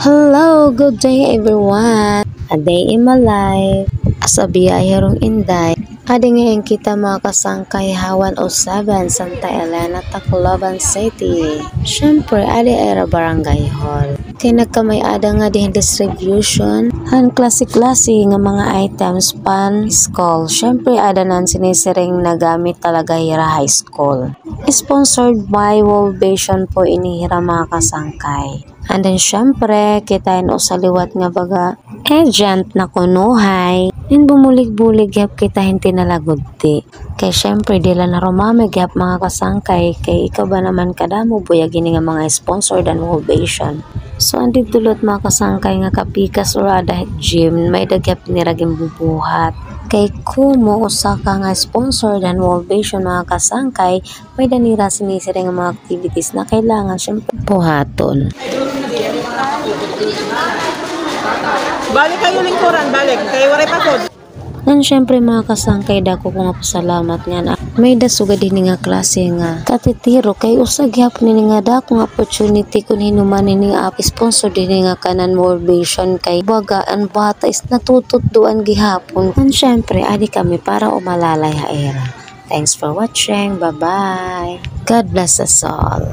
Hello, good day everyone. A day in my life. Asa biyahirong Inday. Adi ngayon kita mga kasangkay Hawan 07 Santa Elena, Tacloban City. Syempre, adi era barangay hall. Kaya nagkamay ada nga din distribution. Han klase-klase nga mga items pan school. Syempre, ada nan sinisiring nagamit talaga hira high school. Sponsored by World Vision po inihira mga kasangkay. And then syempre, kita yun sa liwat nga baga agent na kunuhay. And bumulig-bulig yap kita hindi nalagod di. Kaya syempre, dila na rumamig yap mga kasangkay. Kaya ikaw ba naman kadamo buya gini nga mga sponsor dan motivation. So, andi dulot mga kasangkay nga kapikas or ada gym. May dagyap niraging bubuhat. Kay kumo usa ka nga sponsor dan motivation mga kasangkay. May danira sinisiring nga mga activities na kailangan syempre buhaton. Balik kayo lingkuran, balik. Kayo waray pasod. Nan syempre mga kasangkay dako ko nga pasalamat nga na may dasuga din nga klase nga katitiro kay usag gyapon ni nga dako nga opportunity kun hinuman ni nga sponsor din nga kanan motivation kay baga ang bata is natutudduan gihapon. Nan syempre adi kami para umalalay ha era. Thanks for watching. Bye-bye. God bless us all.